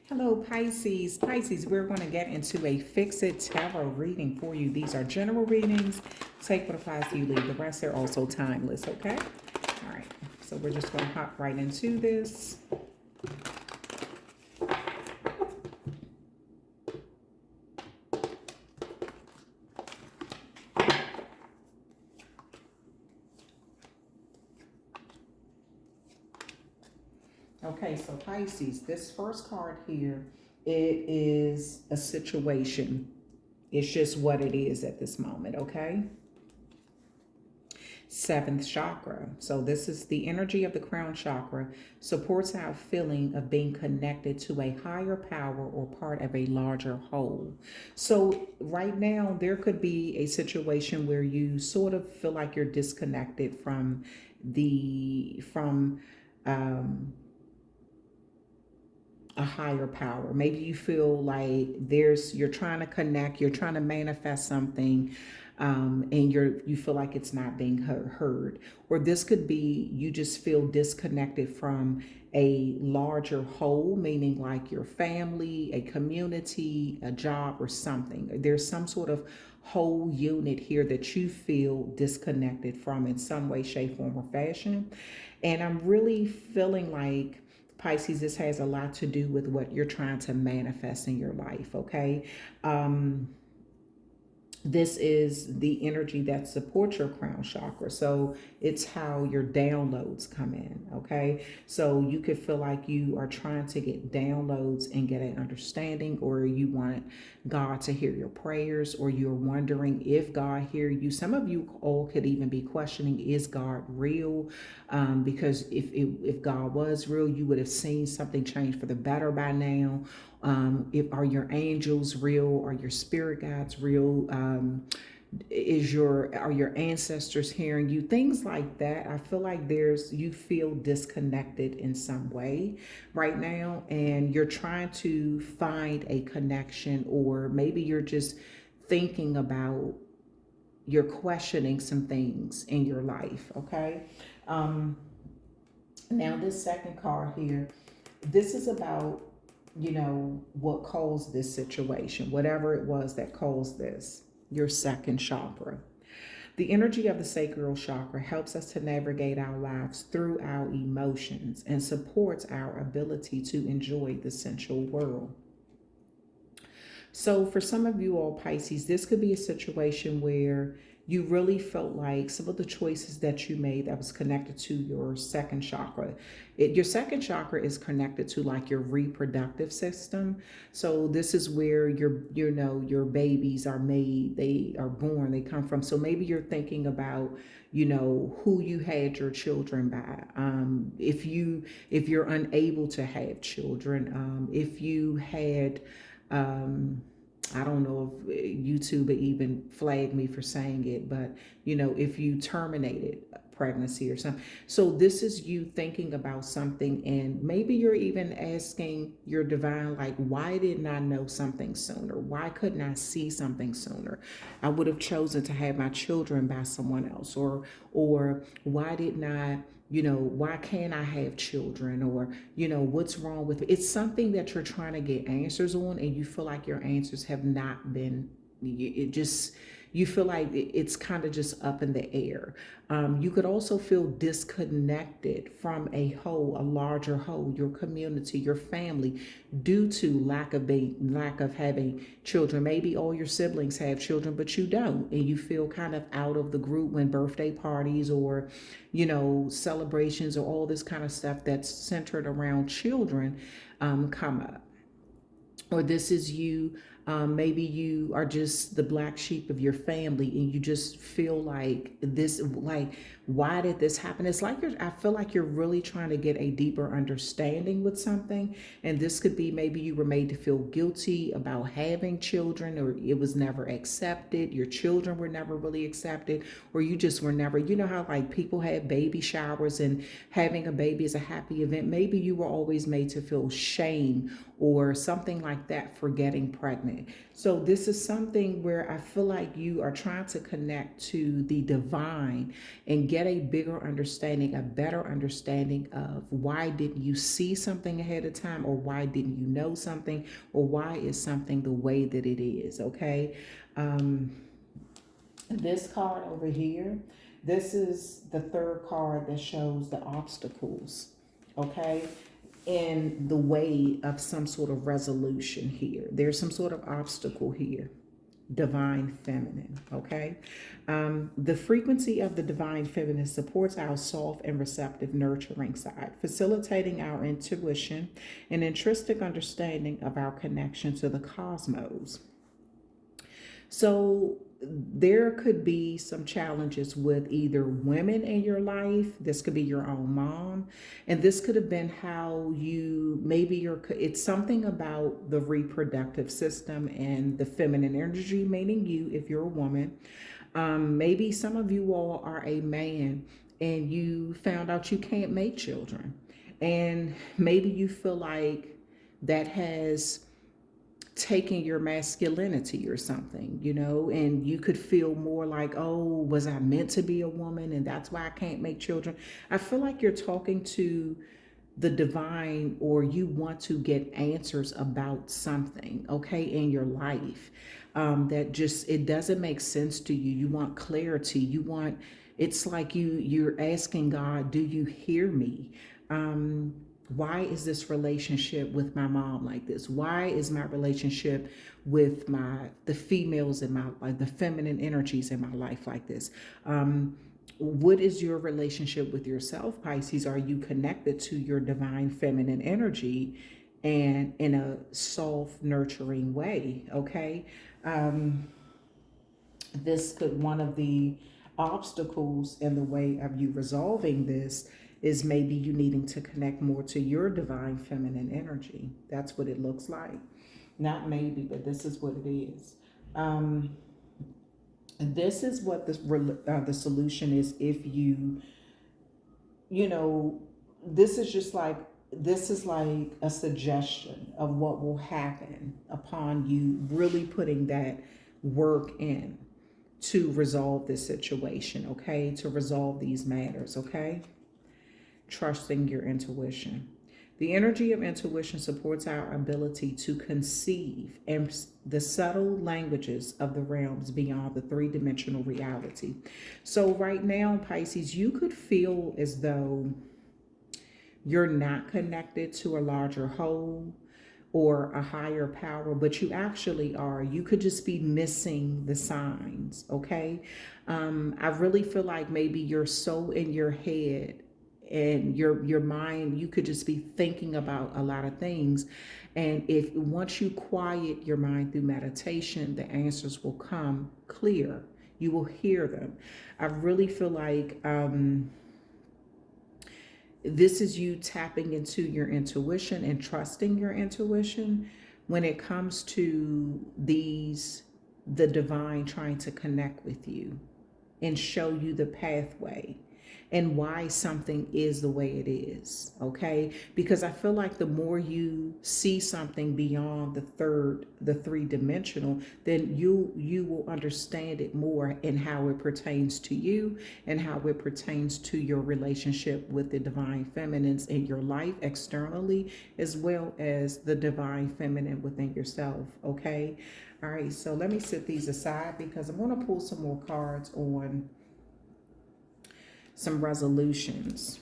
Hello, Pisces. Pisces, we're going to get into a Fix-It Tarot reading for you. These are general readings. Take what applies to you, leave the rest. They're also timeless, okay? All right. So we're just going to hop right into this. Okay, so Pisces, this first card here, it is a situation. It's just what it is at this moment, okay? Seventh chakra. So this is the energy of the crown chakra, supports our feeling of being connected to a higher power or part of a larger whole. So right now there could be a situation where you sort of feel like you're disconnected from um a higher power. Maybe you feel like you're trying to connect, you're trying to manifest something, and you feel like it's not being heard. Or this could be you just feel disconnected from a larger whole, meaning like your family, a community, a job, or something. There's some sort of whole unit here that you feel disconnected from in some way, shape, form, or fashion. And I'm really feeling like, Pisces, this has a lot to do with what you're trying to manifest in your life, okay? This is the energy that supports your crown chakra. So it's how your downloads come in, okay? So you could feel like you are trying to get downloads and get an understanding, or you want God to hear your prayers, or you're wondering if God hear you. Some of you all could even be questioning, is God real? Because if God was real, you would have seen something change for the better by now. If Are your angels real? Are your spirit guides real? Are your ancestors hearing you? Things like that. I feel like you feel disconnected in some way right now, and you're trying to find a connection, or maybe you're just thinking about, you're questioning some things in your life, okay? um Now this second card here, this is about, what caused this situation, whatever it was that caused this, your second chakra. The energy of the sacral chakra helps us to navigate our lives through our emotions and supports our ability to enjoy the sensual world. So for some of you all, Pisces, this could be a situation where you really felt like some of the choices that you made that was connected to your second chakra. Your second chakra is connected to like your reproductive system. So this is where your babies are made, they are born, they come from. So maybe you're thinking about, who you had your children by. If you're unable to have children, if you had, I don't know if YouTube would even flag me for saying it, but if you terminated pregnancy or something. So this is you thinking about something, and maybe you're even asking your divine, like, why didn't I know something sooner? Why couldn't I see something sooner? I would have chosen to have my children by someone else, or why didn't I, why can't I have children? Or, what's wrong with it? It's something that you're trying to get answers on, and you feel like your answers have not been, it just, you feel like it's kind of just up in the air. You could also feel disconnected from a larger whole, your community, your family, due to lack of having children. Maybe all your siblings have children, but you don't, and you feel kind of out of the group when birthday parties or celebrations or all this kind of stuff that's centered around children come up. Or this is you, maybe you are just the black sheep of your family, and you just feel like this, like, why did this happen? It's like I feel like you're really trying to get a deeper understanding with something. And this could be, maybe you were made to feel guilty about having children, or it was never accepted, your children were never really accepted, or you just were never, how like people have baby showers and having a baby is a happy event. Maybe you were always made to feel shame or something like that for getting pregnant. feminine. So this is something where I feel like you are trying to connect to the divine and get a bigger understanding, a better understanding of why didn't you see something ahead of time, or why didn't you know something, or why is something the way that it is, okay? This card over here, this is the third card that shows the obstacles, okay, in the way of some sort of resolution here. There's some sort of obstacle here. Divine feminine, okay? The frequency of the divine feminine supports our soft and receptive nurturing side, facilitating our intuition and intrinsic understanding of our connection to the cosmos. So there could be some challenges with either women in your life. This could be your own mom. And this could have been how you, it's something about the reproductive system and the feminine energy, meaning you, if you're a woman. Maybe some of you all are a man and you found out you can't make children. And maybe you feel like that has taking your masculinity or something, and you could feel more like, oh, was I meant to be a woman and that's why I can't make children? I feel like you're talking to the divine, or you want to get answers about something, okay, in your life, that just, it doesn't make sense to you. You want clarity. It's like you're asking God, do you hear me? Why is this relationship with my mom like this? Why is my relationship with the females in my life, the feminine energies in my life like this? What is your relationship with yourself, Pisces? Are you connected to your divine feminine energy and in a soft, nurturing way? Okay. One of the obstacles in the way of you resolving this is maybe you needing to connect more to your divine feminine energy. That's what it looks like. Not maybe, but this is what it is. This is what the solution is. If this is like a suggestion of what will happen upon you really putting that work in to resolve this situation, okay? To resolve these matters, okay? Trusting your intuition. The energy of intuition supports our ability to conceive and the subtle languages of the realms beyond the three-dimensional reality. So right now, Pisces, you could feel as though you're not connected to a larger whole or a higher power, but you actually are. You could just be missing the signs, okay? I really feel like maybe you're so in your head and your mind, you could just be thinking about a lot of things. And if once you quiet your mind through meditation, the answers will come clear. You will hear them. I really feel like this is you tapping into your intuition and trusting your intuition when it comes to the divine trying to connect with you and show you the pathway and why something is the way it is, okay? Because I feel like the more you see something beyond the three-dimensional, then you will understand it more in how it pertains to you and how it pertains to your relationship with the divine feminines in your life externally, as well as the divine feminine within yourself, okay? All right, so let me set these aside because I'm going to pull some more cards on some resolutions,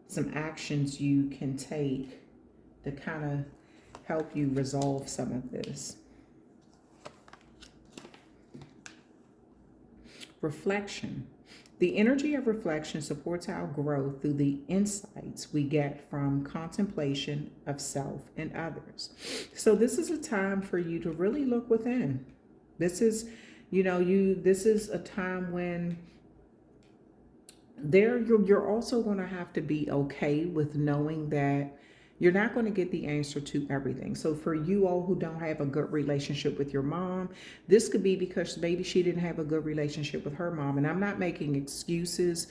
some actions you can take to kind of help you resolve some of this. Reflection. The energy of reflection supports our growth through the insights we get from contemplation of self and others. So this is a time for you to really look within. This is, this is a time when you're also going to have to be okay with knowing that you're not going to get the answer to everything. So for you all who don't have a good relationship with your mom, this could be because maybe she didn't have a good relationship with her mom. And I'm not making excuses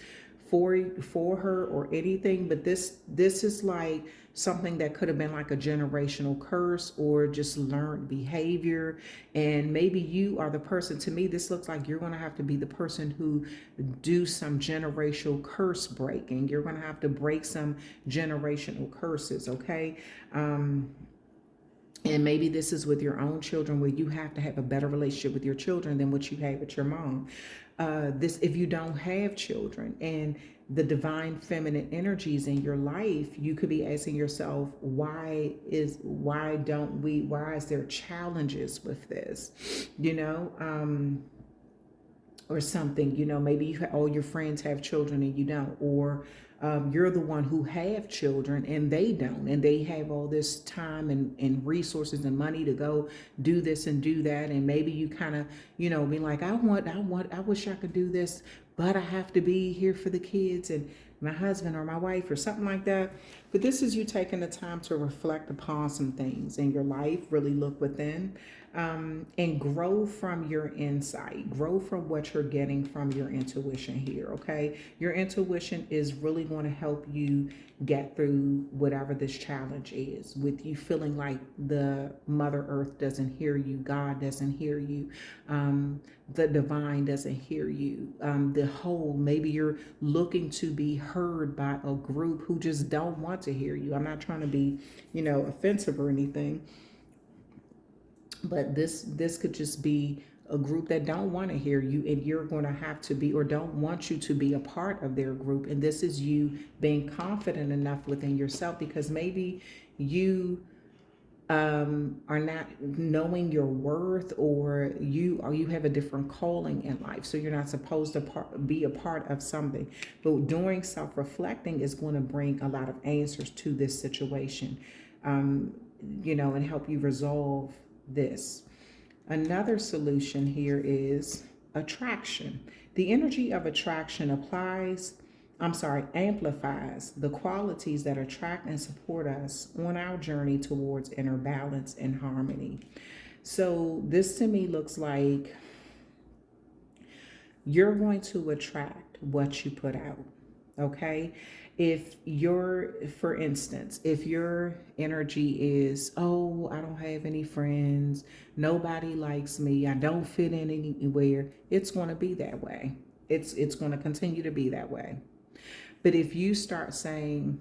for her or anything, but this is like something that could have been like a generational curse or just learned behavior. And maybe you are the person, to me, this looks like you're going to have to be the person who do some generational curse breaking. You're going to have to break some generational curses, okay? And maybe this is with your own children where you have to have a better relationship with your children than what you had with your mom. This, if you don't have children and the divine feminine energies in your life, you could be asking yourself, why is there challenges with this? You know, or something, maybe all your friends have children and you don't, or you're the one who have children and they don't, and they have all this time and resources and money to go do this and do that. And maybe you kind of, be like, I wish I could do this, but I have to be here for the kids and my husband or my wife or something like that. But this is you taking the time to reflect upon some things in your life, really look within, and grow from your insight, grow from what you're getting from your intuition here, okay? Your intuition is really going to help you get through whatever this challenge is, with you feeling like the Mother Earth doesn't hear you, God doesn't hear you, the divine doesn't hear you, the whole, maybe you're looking to be heard by a group who just don't want to hear you. I'm not trying to be, offensive or anything, but this could just be a group that don't want to hear you, and you're going to have to be, or don't want you to be a part of their group. And this is you being confident enough within yourself, because maybe you are not knowing your worth, or you have a different calling in life, so you're not supposed to be a part of something. But doing self-reflecting is going to bring a lot of answers to this situation, and help you resolve this. Another solution here is attraction. The energy of attraction amplifies the qualities that attract and support us on our journey towards inner balance and harmony. So this to me looks like you're going to attract what you put out, okay? For instance, if your energy is, oh, I don't have any friends, nobody likes me, I don't fit in anywhere, it's going to be that way. It's going to continue to be that way. But if you start saying,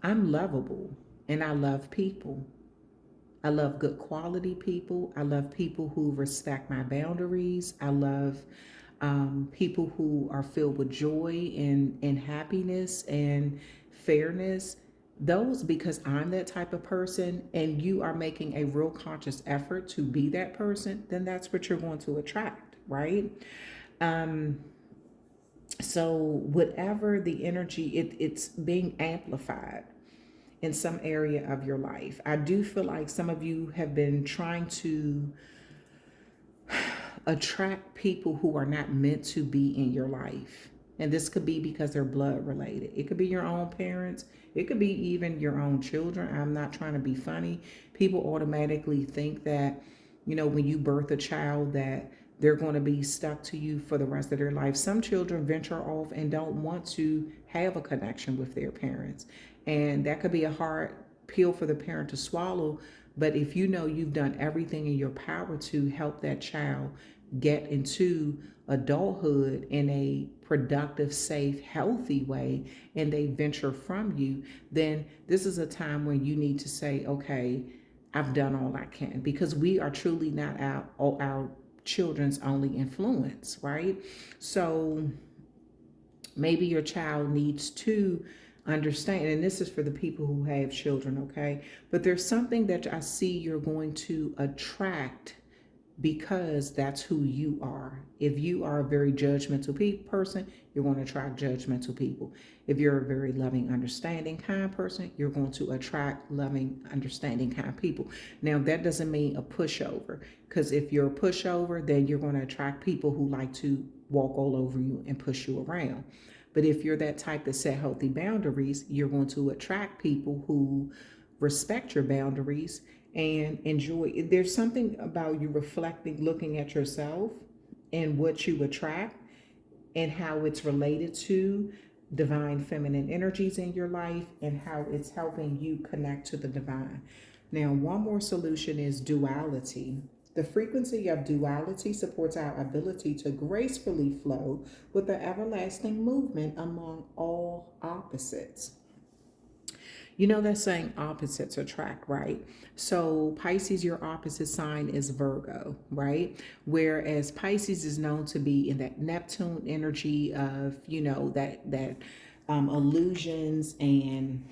I'm lovable and I love people, I love good quality people, I love people who respect my boundaries, I love people who are filled with joy and happiness and fairness, those, because I'm that type of person, and you are making a real conscious effort to be that person, then that's what you're going to attract, right? So whatever the energy, it's being amplified in some area of your life. I do feel like some of you have been trying to attract people who are not meant to be in your life. And this could be because they're blood related. It could be your own parents. It could be even your own children. I'm not trying to be funny. People automatically think that, when you birth a child, that they're going to be stuck to you for the rest of their life. Some children venture off and don't want to have a connection with their parents. And that could be a hard pill for the parent to swallow. But if you've done everything in your power to help that child get into adulthood in a productive, safe, healthy way, and they venture from you, then this is a time when you need to say, okay, I've done all I can, because we are truly not our children's only influence, right? So maybe your child needs to understand, and this is for the people who have children, okay? But there's something that I see you're going to attract, because that's who you are. If you are a very judgmental person, you're going to attract judgmental people. If you're a very loving, understanding, kind person, you're going to attract loving, understanding, kind people. Now, that doesn't mean a pushover, because if you're a pushover, then you're going to attract people who like to walk all over you and push you around. But if you're that type that set healthy boundaries, you're going to attract people who respect your boundaries and enjoy. There's something about you reflecting, looking at yourself and what you attract and how it's related to divine feminine energies in your life and how it's helping you connect to the divine. Now, one more solution is duality. The frequency of duality supports our ability to gracefully flow with the everlasting movement among all opposites. You know that saying opposites attract, right? So Pisces, your opposite sign is Virgo, right? Whereas Pisces is known to be in that Neptune energy of, illusions and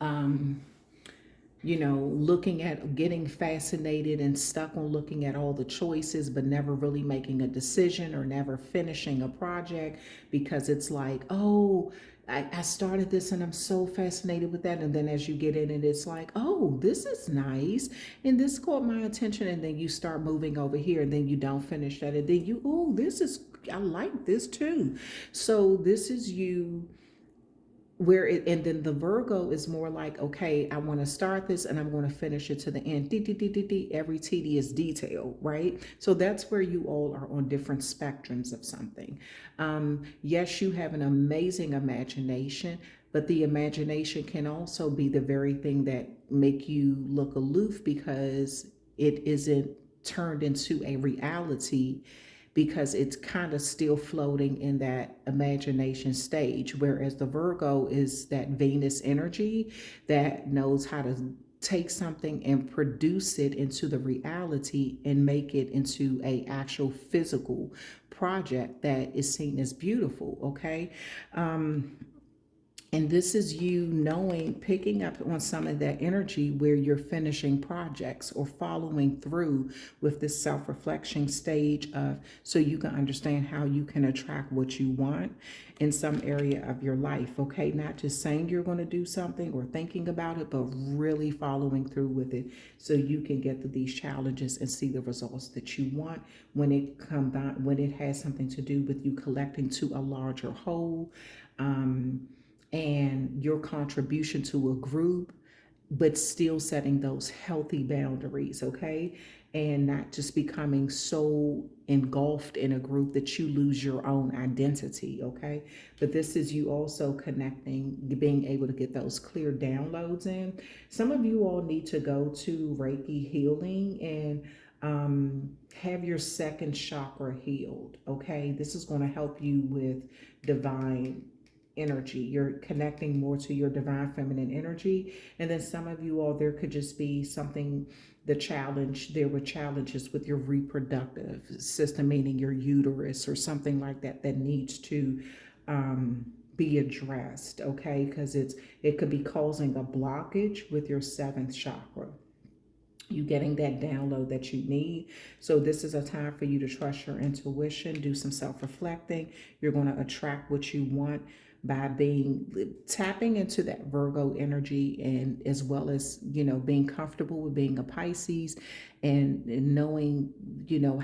um, looking at getting fascinated and stuck on looking at all the choices, but never really making a decision or never finishing a project because it's like, oh, I started this and I'm so fascinated with that. And then as you get in it, it's like, oh, this is nice. And this caught my attention. And then you start moving over here and then you don't finish that. And then I like this too. So this is you and then the Virgo is more like, okay, I want to start this and I'm going to finish it to the end. Every tedious detail, right? So that's where you all are on different spectrums of something. Yes, you have an amazing imagination, but the imagination can also be the very thing that make you look aloof because it isn't turned into a reality because it's kind of still floating in that imagination stage. Whereas the Virgo is that Venus energy that knows how to take something and produce it into the reality and make it into a actual physical project that is seen as beautiful. Okay. And this is you knowing, picking up on some of that energy where you're finishing projects or following through with this self-reflection stage of, so you can understand how you can attract what you want in some area of your life. Okay. Not just saying you're going to do something or thinking about it, but really following through with it so you can get through these challenges and see the results that you want when it has something to do with you collecting to a larger whole. And your contribution to a group, but still setting those healthy boundaries, okay? And not just becoming so engulfed in a group that you lose your own identity, okay? But this is you also connecting, being able to get those clear downloads in. Some of you all need to go to Reiki healing and have your second chakra healed, okay? This is going to help you with divine energy. You're connecting more to your divine feminine energy. And then some of you all, there could just be something, there were challenges with your reproductive system, meaning your uterus or something like that, that needs to be addressed, okay? Because it could be causing a blockage with your seventh chakra. You getting that download that you need. So this is a time for you to trust your intuition, do some self-reflecting. You're going to attract what you want by tapping into that Virgo energy, and as well as, being comfortable with being a Pisces and knowing,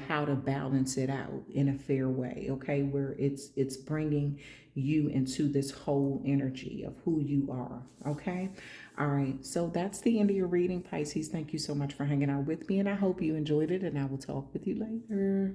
how to balance it out in a fair way. Okay. Where it's bringing you into this whole energy of who you are. Okay. All right. So that's the end of your reading, Pisces. Thank you so much for hanging out with me, and I hope you enjoyed it, and I will talk with you later.